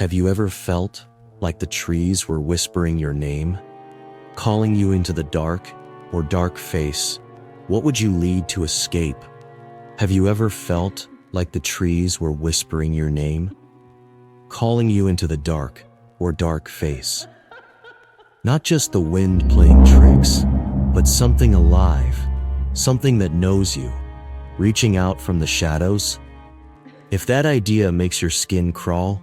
Have you ever felt like the trees were whispering your name, calling you into the dark or dark face? What would you lead to escape? Have you ever felt like the trees were whispering your name, calling you into the dark or dark face? Not just the wind playing tricks, but something alive, something that knows you, reaching out from the shadows? If that idea makes your skin crawl,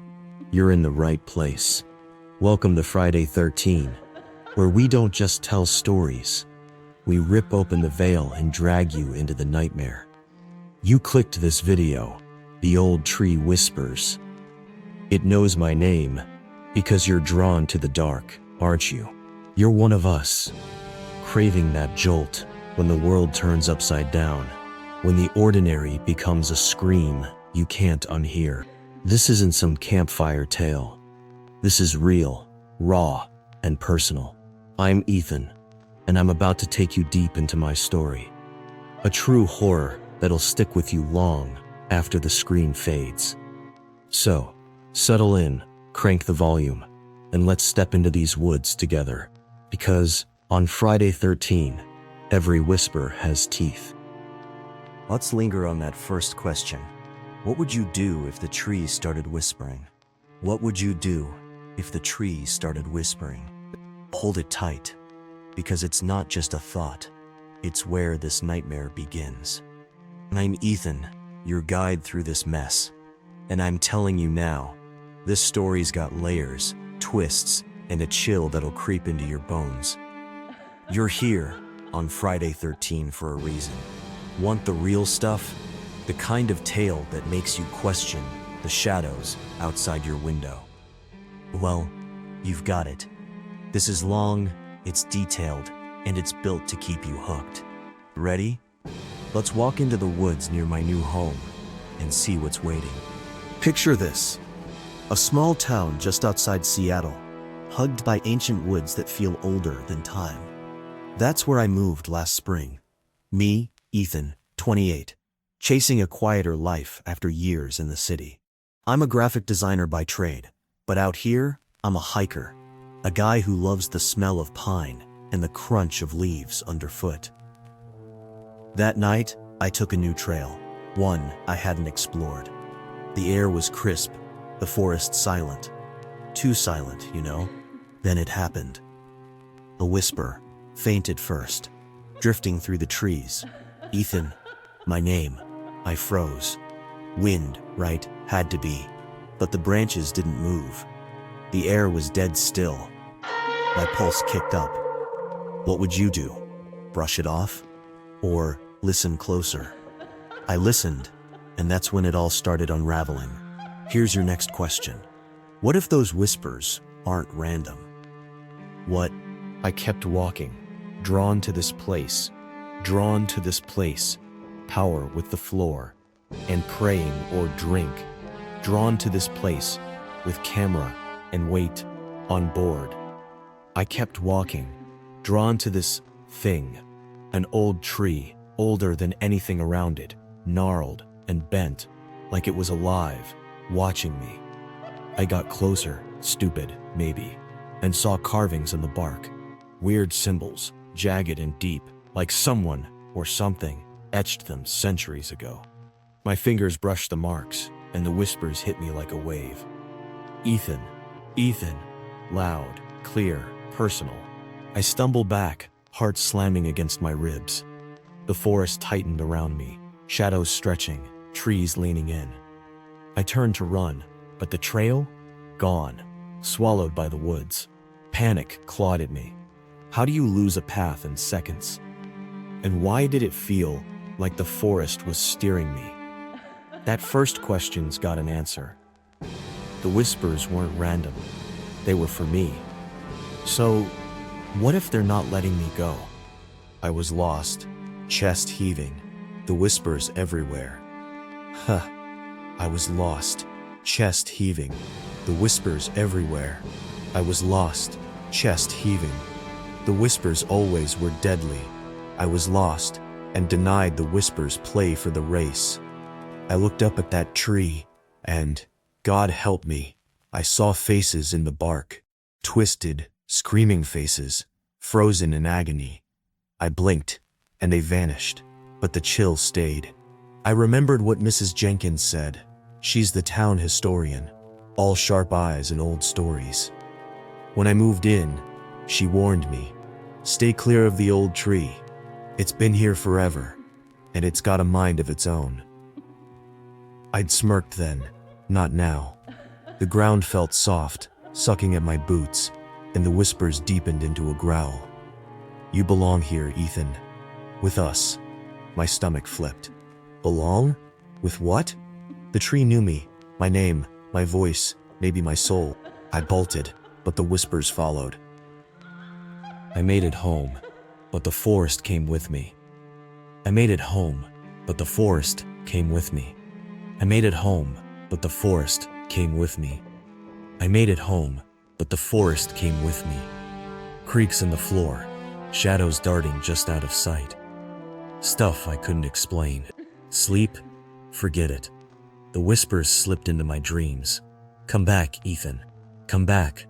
you're in the right place. Welcome to Friday 13, where we don't just tell stories, we rip open the veil and drag you into the nightmare. You clicked this video, The Old Tree Whispers. It knows my name because you're drawn to the dark, aren't you? You're one of us, craving that jolt when the world turns upside down, when the ordinary becomes a scream you can't unhear. This isn't some campfire tale. This is real, raw, and personal. I'm Ethan, and I'm about to take you deep into my story. A true horror that'll stick with you long after the screen fades. So, settle in, crank the volume, and let's step into these woods together. Because on Friday 13, every whisper has teeth. Let's linger on that first question. What would you do if the trees started whispering? What would you do if the trees started whispering? Hold it tight, because it's not just a thought. It's where this nightmare begins. I'm Ethan, your guide through this mess. And I'm telling you now, this story's got layers, twists, and a chill that'll creep into your bones. You're here on Friday 13 for a reason. Want the real stuff? The kind of tale that makes you question the shadows outside your window. Well, you've got it. This is long, it's detailed, and it's built to keep you hooked. Ready? Let's walk into the woods near my new home and see what's waiting. Picture this: a small town just outside Seattle, hugged by ancient woods that feel older than time. That's where I moved last spring. Me, Ethan, 28, chasing a quieter life after years in the city. I'm a graphic designer by trade, but out here, I'm a hiker, a guy who loves the smell of pine and the crunch of leaves underfoot. That night, I took a new trail, one I hadn't explored. The air was crisp, the forest silent. Too silent, you know? Then it happened. A whisper, faint at first, drifting through the trees. Ethan, my name. I froze. Wind, right? Had to be. But the branches didn't move. The air was dead still. My pulse kicked up. What would you do? Brush it off? Or listen closer? I listened, and that's when it all started unraveling. Here's your next question. What if those whispers aren't random? What? I kept walking, drawn to this place, power with the floor, and praying or drink, drawn to this place with camera and weight on board. I kept walking, drawn to this thing, an old tree, older than anything around it, gnarled and bent, like it was alive, watching me. I got closer, stupid, maybe, and saw carvings in the bark, weird symbols, jagged and deep, like someone or something etched them centuries ago. My fingers brushed the marks, and the whispers hit me like a wave. Ethan, Ethan, loud, clear, personal. I stumbled back, heart slamming against my ribs. The forest tightened around me, shadows stretching, trees leaning in. I turned to run, but the trail? Gone, swallowed by the woods. Panic clawed at me. How do you lose a path in seconds? And why did it feel like the forest was steering me? That first question's got an answer. The whispers weren't random. They were for me. So, what if they're not letting me go? I was lost, chest heaving, the whispers everywhere. I was lost, chest heaving, the whispers everywhere. I was lost, chest heaving. The whispers always were deadly. I was lost and denied the whispers play for the race. I looked up at that tree and, God help me, I saw faces in the bark, twisted, screaming faces, frozen in agony. I blinked, and they vanished, but the chill stayed. I remembered what Mrs. Jenkins said. She's the town historian, all sharp eyes and old stories. When I moved in, she warned me, stay clear of the old tree. It's been here forever, and it's got a mind of its own. I'd smirked then, not now. The ground felt soft, sucking at my boots, and the whispers deepened into a growl. You belong here, Ethan. With us. My stomach flipped. Belong? With what? The tree knew me, my name, my voice, maybe my soul. I bolted, but the whispers followed. I made it home, but the forest came with me. I made it home, but the forest came with me. I made it home, but the forest came with me. I made it home, but the forest came with me. Creaks in the floor, shadows darting just out of sight. Stuff I couldn't explain. Sleep? Forget it. The whispers slipped into my dreams. Come back, Ethan. Come back.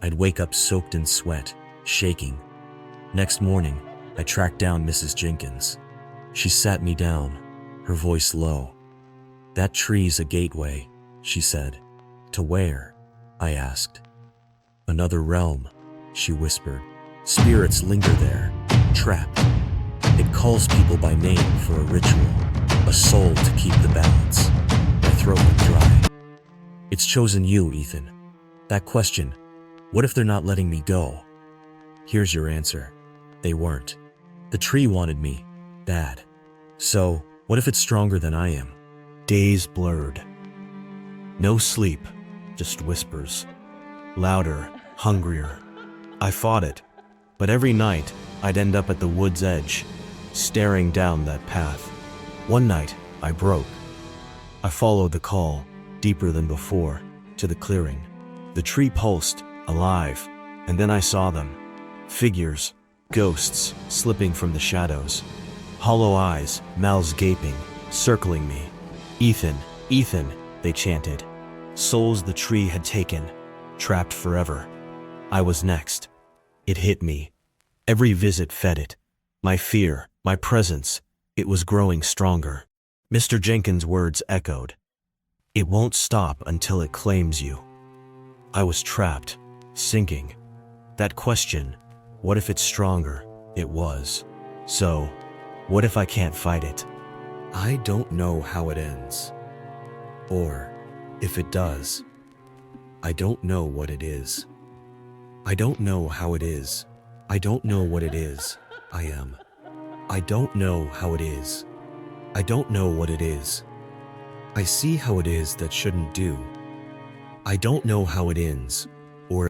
I'd wake up soaked in sweat, shaking. Next morning, I tracked down Mrs. Jenkins. She sat me down, her voice low. That tree's a gateway, she said. To where? I asked. Another realm, she whispered. Spirits linger there, trapped. It calls people by name for a ritual, a soul to keep the balance. My throat went dry. It's chosen you, Ethan. That question, what if they're not letting me go? Here's your answer. They weren't. The tree wanted me, bad. So, what if it's stronger than I am? Days blurred. No sleep, just whispers. Louder, hungrier. I fought it, but every night I'd end up at the wood's edge, staring down that path. One night, I broke. I followed the call, deeper than before, to the clearing. The tree pulsed, alive, and then I saw them. Figures, ghosts, slipping from the shadows. Hollow eyes, mouths gaping, circling me. Ethan, Ethan, they chanted. Souls the tree had taken, trapped forever. I was next. It hit me. Every visit fed it. My fear, my presence, it was growing stronger. Mr. Jenkins' words echoed. It won't stop until it claims you. I was trapped, sinking. That question, what if it's stronger? It was. So, what if I can't fight it? I don't know how it ends. Or, if it does, I don't know what it is. I don't know how it is. I don't know what it is. I am. I don't know how it is. I don't know what it is. I see how it is that shouldn't do. I don't know how it ends, or